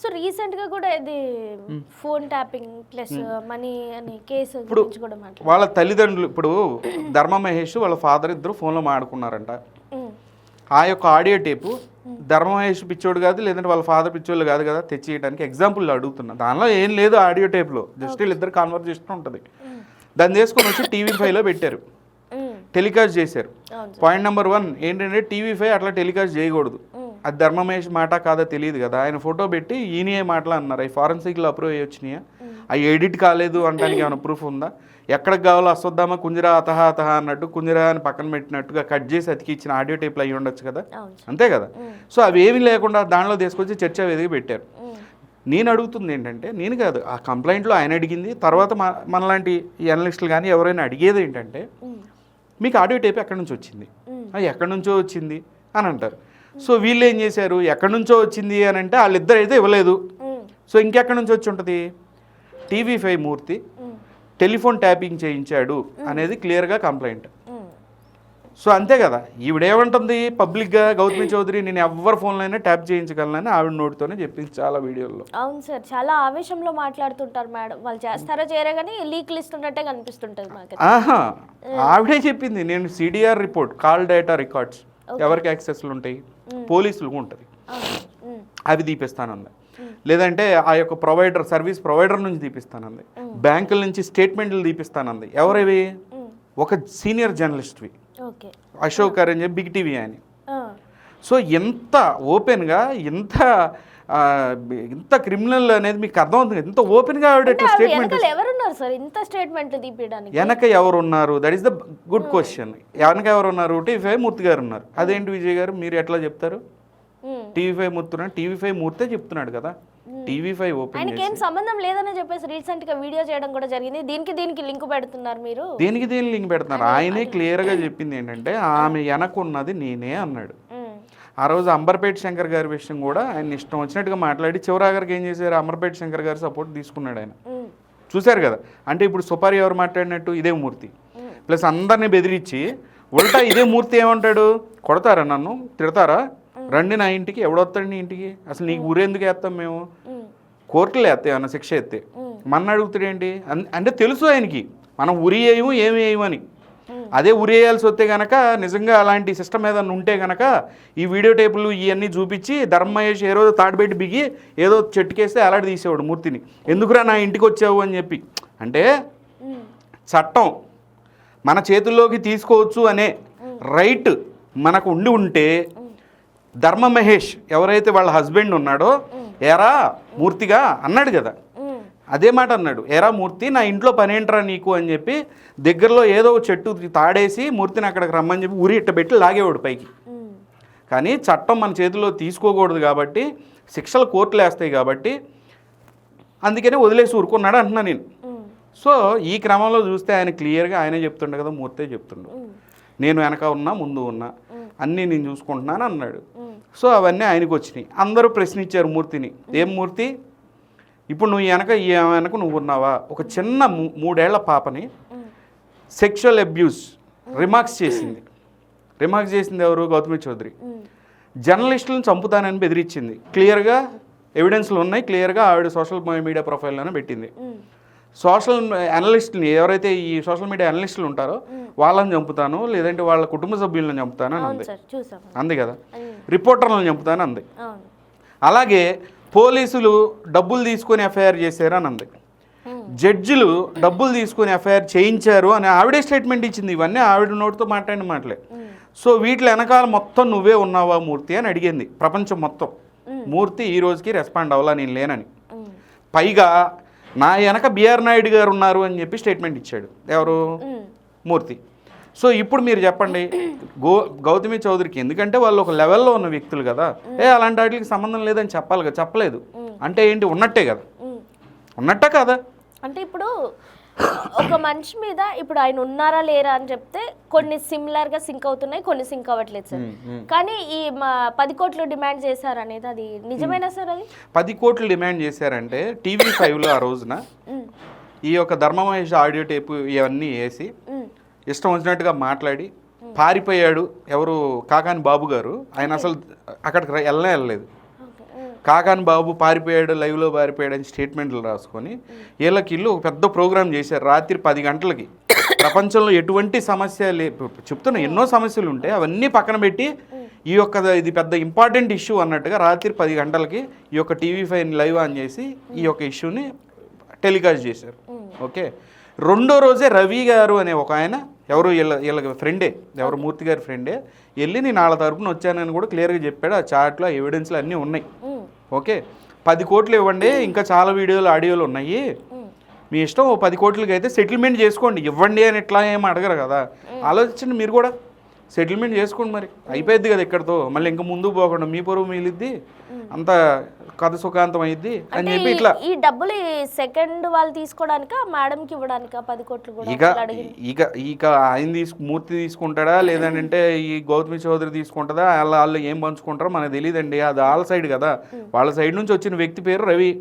So recent గా కూడా ఇది ఫోన్ ట్యాపింగ్ ప్లస్ మనీ అనే కేసు గురించి కూడా మాట్లాడారు. వాళ్ళ తల్లిదండ్రులు ఇప్పుడు ధర్మ మహేష్ వాళ్ళ ఫాదర్ ఇద్దరు ఫోన్లో మాట్లాడుకున్నారంట. ఆ యొక్క ఆడియో టేపు ధర్మ మహేష్ పిచ్చోడు కాదు, లేదంటే వాళ్ళ ఫాదర్ పిచ్చోళ్ళు కాదు కదా తెచ్చేయడానికి ఎగ్జాంపుల్ అడుగుతున్నా. దానిలో ఏం లేదు ఆడియో టేప్లో, జస్ట్ వీళ్ళిద్దరు కాన్వర్జేషన్ ఉంటుంది. దాన్ని తీసుకొని వచ్చి TV5లో పెట్టారు, టెలికాస్ట్ చేశారు. పాయింట్ నెంబర్ 1 ఏంటంటే TV5 అట్లా టెలికాస్ట్ చేయకూడదు. అది ధర్మ మహేష్ మాట కాదో తెలియదు కదా. ఆయన ఫోటో పెట్టి ఈయనే మాటలు అన్నారు. అవి ఫారెన్సిక్లో అప్రూవ్ అయ్యి వచ్చినాయా, అవి ఎడిట్ కాలేదు అనడానికి ఏమైనా ప్రూఫ్ ఉందా? ఎక్కడికి కావాలో అశ్వత్థామ కుంజరా అతహ అతహ అన్నట్టు కుంజరా అని పక్కన పెట్టినట్టుగా కట్ చేసి అతికి ఇచ్చిన ఆడియో టేప్లు అయ్యి ఉండొచ్చు కదా, అంతే కదా. సో అవి ఏమీ లేకుండా దానిలో తీసుకొచ్చి చర్చా వేదిక పెట్టారు. నేను అడుగుతుంది ఏంటంటే, నేను కాదు, ఆ కంప్లైంట్లో ఆయన అడిగింది. తర్వాత మనలాంటి ఈ అనలిస్టులు కానీ ఎవరైనా అడిగేది ఏంటంటే, మీకు ఆడియో టేప్ ఎక్కడి నుంచి వచ్చింది, అది ఎక్కడి నుంచో వచ్చింది అని అంటారు. సో వీళ్ళు ఏం చేశారు, ఎక్కడి నుంచో వచ్చింది అని అంటే వాళ్ళిద్దరు అయితే ఇవ్వలేదు. సో ఇంకెక్కడి నుంచి వచ్చి ఉంటుంది, TV5 మూర్తి టెలిఫోన్ ట్యాపింగ్ చేయించాడు అనేది క్లియర్గా కంప్లైంట్. సో అంతే కదా. ఈవిడేమంటుంది పబ్లిక్గా, గౌతమి చౌదరి నేను ఎవరి ఫోన్లో ట్యాప్ చేయించగలనని ఆవిడ నోటితోనే చెప్పింది చాలా వీడియోల్లో. అవును సార్, చాలా ఆవేశంలో మాట్లాడుతుంటారు మేడం. వాళ్ళు చేస్తారో చేయరో కానీ లీక్లు ఇస్తున్నట్టే కనిపిస్తుంటుంది మాకు. ఆవిడే చెప్పింది, నేను CDR report, call data records ఎవరికి యాక్సెస్లు ఉంటాయి, పోలీసులకు ఉంటుంది, అవి తీపిస్తానంది. లేదంటే ఆ యొక్క ప్రొవైడర్, సర్వీస్ ప్రొవైడర్ నుంచి తీపిస్తానంది. బ్యాంకుల నుంచి స్టేట్మెంట్లు తీపిస్తానంది. ఎవరివి, ఒక సీనియర్ జర్నలిస్ట్వి అశోక్ అని చెప్పి బిగ్ టీవీ అని. సో ఎంత ఓపెన్గా, ఇంత క్రిమినల్ అనేది మీకు అర్థమవుతుంది. ఎంత ఓపెన్గా ఆవిడ స్టేట్మెంట్. వెనక ఎవరున్నారు, that is the good question. వెనక ఎవరున్నారు, TV5 మూర్తి గారు ఉన్నారు. అదేంటి విజయ్ గారు మీరు ఎట్లా చెప్తారు, TV5 మూర్తి, TV5 మూర్తే చెప్తున్నాడు కదా. TV5 ఓపెన్ ఆయనకి ఏం సంబంధం లేదని చెప్పేసి రీసెంట్ గా వీడియో చేయడం కూడా జరిగింది. దీనికి లింక్ పెడుతున్నారు మీరు, దీనికి లింక్ పెడుతున్నారు. ఆయనే క్లియర్ గా చెప్పింది ఏంటంటే, ఆమె వెనకున్నది నేనే అన్నాడు. ఆ రోజు అంబర్పేట శంకర్ గారి విషయం కూడా ఆయన ఇష్టం వచ్చినట్టుగా మాట్లాడి చివరాగరికి ఏం చేశారు, అంబర్పేట శంకర్ గారి సపోర్ట్ తీసుకున్నాడు ఆయన. చూశారు కదా. అంటే ఇప్పుడు సుపారి ఎవరు మాట్లాడినట్టు ఇదే మూర్తి, ప్లస్ అందరినీ బెదిరించి ఉల్టా ఇదే మూర్తి ఏమంటాడు, కొడతారా నన్ను, తిడతారా, రండి నా ఇంటికి, ఎవడొస్తాడు నీ ఇంటికి, అసలు నీకు ఊరేందుకు వేస్తాం మేము, కోర్టులు వేస్తాయి అన్న శిక్ష ఎత్తే, మన అడుగుతాడేంటి అంటే తెలుసు ఆయనకి మనం ఉరి వేయము ఏమి వేయమని. అదే ఉరి వేయాల్సి వస్తే కనుక, నిజంగా అలాంటి సిస్టమ్ ఏదన్నా ఉంటే కనుక ఈ వీడియో టేపులు ఇవన్నీ చూపించి ధర్మ మహేష్ ఏ రోజు తాడుబెట్టి బిగి ఏదో చెట్టుకేస్తే అలాంటి తీసేవాడు మూర్తిని, ఎందుకురా నా ఇంటికి వచ్చావు అని చెప్పి. అంటే చట్టం మన చేతుల్లోకి తీసుకోవచ్చు అనే రైట్ మనకు ఉంటే, ధర్మ మహేష్ ఎవరైతే వాళ్ళ హస్బెండ్ ఉన్నాడో, ఏరా మూర్తిగా అన్నాడు కదా, అదే మాట అన్నాడు, ఏరా మూర్తి నా ఇంట్లో పనేంట్రా నీకు అని చెప్పి దగ్గరలో ఏదో చెట్టు తాడేసి మూర్తిని అక్కడికి రమ్మని చెప్పి ఉరి ఇట్టబెట్టి లాగేవాడు పైకి. కానీ చట్టం మన చేతిలో తీసుకోకూడదు కాబట్టి, శిక్షలు కోర్టులు వేస్తాయి కాబట్టి, అందుకనే వదిలేసి ఊరుకున్నాడు అంటున్నా నేను. సో ఈ క్రమంలో చూస్తే ఆయన క్లియర్గా ఆయనే చెప్తుండే కదా, మూర్తే చెప్తుండు, నేను వెనక ఉన్నా ముందు ఉన్నా అన్నీ నేను చూసుకుంటున్నాను అన్నాడు. సో అవన్నీ ఆయనకు వచ్చినాయి. అందరూ ప్రశ్నించారు మూర్తిని, ఏం మూర్తి ఇప్పుడు నువ్వు వెనక నువ్వు ఉన్నావా, ఒక చిన్న 3 ఏళ్ల పాపని సెక్షువల్ అబ్యూస్ రిమార్క్స్ చేసింది ఎవరు, గౌతమి చౌదరి. జర్నలిస్టులను చంపుతానని బెదిరించింది, క్లియర్గా ఎవిడెన్స్లు ఉన్నాయి, క్లియర్గా ఆవిడ సోషల్ మీడియా ప్రొఫైల్లోనే పెట్టింది. సోషల్ అనలిస్టుని, ఎవరైతే ఈ సోషల్ మీడియా అనలిస్టులు ఉంటారో వాళ్ళని చంపుతాను, లేదంటే వాళ్ళ కుటుంబ సభ్యులను చంపుతాను అని అంది కదా, రిపోర్టర్లను చంపుతాను అంది. అలాగే పోలీసులు డబ్బులు తీసుకొని ఎఫ్ఐఆర్ చేశారు అని అంది, జడ్జిలు డబ్బులు తీసుకొని ఎఫ్ఐఆర్ చేయించారు అని ఆవిడే స్టేట్మెంట్ ఇచ్చింది. ఇవన్నీ ఆవిడ నోటితో మాట్లాడిన మాటలే. సో వీటి వెనకాల మొత్తం నువ్వే ఉన్నావా మూర్తి అని అడిగింది ప్రపంచం మొత్తం. మూర్తి ఈ రోజుకి రెస్పాండ్ అవ్వాలా నేను లేనని. పైగా నా వెనక బిఆర్ నాయుడు గారు ఉన్నారు అని చెప్పి స్టేట్మెంట్ ఇచ్చాడు ఎవరు, మూర్తి. సో ఇప్పుడు మీరు చెప్పండి, గౌతమి చౌదరికి, ఎందుకంటే వాళ్ళు ఒక లెవెల్లో ఉన్న వ్యక్తులు కదా, అలాంటి వాటికి సంబంధం లేదని చెప్పాలి కదా, చెప్పలేదు అంటే ఏంటి, ఉన్నట్టే కదా, ఉన్నట్టే కదా. అంటే ఇప్పుడు ఒక మనిషి మీద ఇప్పుడు ఆయన ఉన్నారా లేరా అని చెప్తే కొన్ని సిమిలర్గా సింక్ అవుతున్నాయి, కొన్ని సింక్ అవ్వట్లేదు సార్. కానీ ఈ 10 కోట్లు డిమాండ్ చేశారు అనేది అది నిజమేనా సార్? అది 10 కోట్లు డిమాండ్ చేశారంటే TV5లో ఆ రోజున ఈ యొక్క ధర్మ మహేష్ ఆడియో టేపు ఇవన్నీ వేసి ఇష్టం వచ్చినట్టుగా మాట్లాడి పారిపోయాడు ఎవరు, కాకాని బాబు గారు. ఆయన అసలు అక్కడికి వెళ్ళలేదు. కాకాని బాబు పారిపోయాడు, లైవ్లో పారిపోయాడు అని స్టేట్మెంట్లు రాసుకొని వీళ్ళకి ఇల్లు ఒక పెద్ద ప్రోగ్రామ్ చేశారు రాత్రి 10 గంటలకి. ప్రపంచంలో ఎటువంటి సమస్య చెప్తున్నా ఎన్నో సమస్యలు ఉంటాయి, అవన్నీ పక్కన పెట్టి ఈ యొక్క ఇది పెద్ద ఇంపార్టెంట్ ఇష్యూ అన్నట్టుగా రాత్రి 10 గంటలకి ఈ యొక్క TV5 లైవ్ ఆన్ చేసి ఈ యొక్క ఇష్యూని టెలికాస్ట్ చేశారు. ఓకే, రెండో రోజే రవి గారు అనే ఒక ఆయన, ఎవరు వీళ్ళకి ఫ్రెండే, ఎవరు మూర్తి గారి ఫ్రెండే, వెళ్ళి నేను వాళ్ళ తరపున వచ్చానని కూడా క్లియర్గా చెప్పాడు. ఆ చాట్లో ఎవిడెన్స్లు అన్నీ ఉన్నాయి. ఓకే, 10 కోట్లు ఇవ్వండి, ఇంకా చాలా వీడియోలు ఆడియోలు ఉన్నాయి, మీ ఇష్టం, 10 కోట్లకి అయితే సెటిల్మెంట్ చేసుకోండి, ఇవ్వండి అని ఇట్లా ఏమి అడగరు కదా. ఆలోచించండి మీరు కూడా, సెటిల్మెంట్ చేసుకోండి, మరి అయిపోయింది కదా ఇక్కడతో, మళ్ళీ ఇంకా ముందుకు పోకుండా మీ పొరుగు మిగిలిద్ది, అంత కథ సుఖాంతం అయింది అని చెప్పి ఇట్లా. ఈ డబ్బులు సెకండ్ వాళ్ళు తీసుకోవడానికా మేడంకి ఇవ్వడానికా 10 కోట్లు కూడా ఇక ఆయన మూర్తి తీసుకుంటాడా లేదంటే ఈ గౌతమి చౌదరి తీసుకుంటుందా, వాళ్ళు ఏం పంచుకుంటారో మనకు తెలియదండి. అది వాళ్ళ సైడ్ కదా, వాళ్ళ సైడ్ నుంచి వచ్చిన వ్యక్తి పేరు రవి.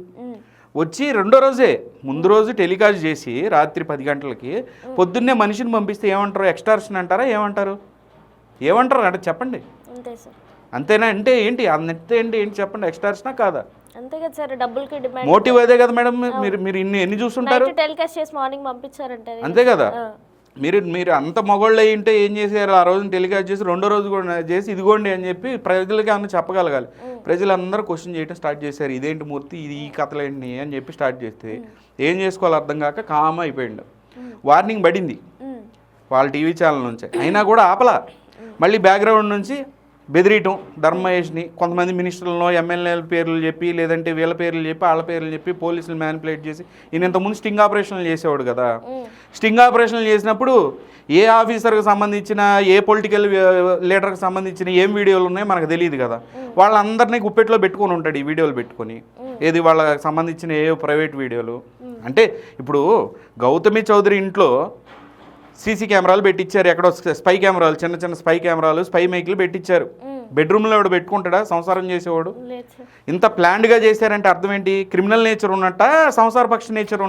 వచ్చి రెండో రోజే, ముందు రోజు టెలికాస్ట్ చేసి రాత్రి 10 గంటలకి పొద్దున్నే మనిషిని పంపిస్తే ఏమంటారు, ఎక్స్టార్షన్ అంటారా, ఏమంటారు అంటే చెప్పండి. అంతేనా అంటే ఏంటి, అంతే ఏంటి చెప్పండి, ఎక్స్టార్షనా కాదా? అంతే కదా సార్, డబ్బులకి డిమాండ్, మోటివ్ అదే కదా మేడం. మీరు ఎన్ని చూస్తుంటారు, టెలికాస్ట్ చేసి మార్నింగ్ పంపించారంటే అంతే కదా. మీరు అంత మొగోళ్ళు అయ్యి ఉంటే ఏం చేశారు, ఆ రోజున టెలికాస్ట్ చేసి రెండో రోజు కూడా చేసి ఇదిగోండి అని చెప్పి ప్రజలకి అన్న చెప్పగలగాలి. ప్రజలందరూ క్వశ్చన్ చేయడం స్టార్ట్ చేశారు, ఇదేంటి మూర్తి, ఇది ఈ కథలు ఏంటి అని చెప్పి స్టార్ట్ చేస్తే ఏం చేసుకోవాలో అర్థం కాక కామ్ అయిపోయిండు. వార్నింగ్ పడింది వాళ్ళ టీవీ ఛానల్ నుంచి, అయినా కూడా ఆపలా. మళ్ళీ బ్యాక్గ్రౌండ్ నుంచి బెదిరియటం, ధర్మయేష్ని, కొంతమంది మినిస్టర్లను, ఎమ్మెల్యేల పేర్లు చెప్పి, లేదంటే వీళ్ళ పేర్లు చెప్పి, వాళ్ళ పేర్లు చెప్పి పోలీసులు మ్యానిపులేట్ చేసి, ఈయన ఇంతకుముందు స్టింగ్ ఆపరేషన్లు చేసేవాడు కదా. స్టింగ్ ఆపరేషన్లు చేసినప్పుడు ఏ ఆఫీసర్కి సంబంధించిన, ఏ పొలిటికల్ లీడర్కి సంబంధించిన ఏం వీడియోలు ఉన్నాయో మనకు తెలియదు కదా. వాళ్ళందరినీ గుప్పెట్లో పెట్టుకొని ఉంటాడు ఈ వీడియోలు పెట్టుకొని, ఏది వాళ్ళకి సంబంధించిన ఏ ప్రైవేట్ వీడియోలు. అంటే ఇప్పుడు గౌతమి చౌదరి ఇంట్లో సీసీ కెమెరాలు పెట్టించారు, ఎక్కడో స్పై కెమెరాలు, చిన్న స్పై కెమెరాలు, స్పై మైక్లు పెట్టించారు. బెడ్రూమ్లో ఎవడు పెట్టుకుంటాడా సంసారం చేసేవాడు? ఇంత ప్లాన్డ్గా చేశారంటే అర్థం ఏంటి, క్రిమినల్ నేచర్ ఉన్నట్ట, సంసార పక్ష నేచర్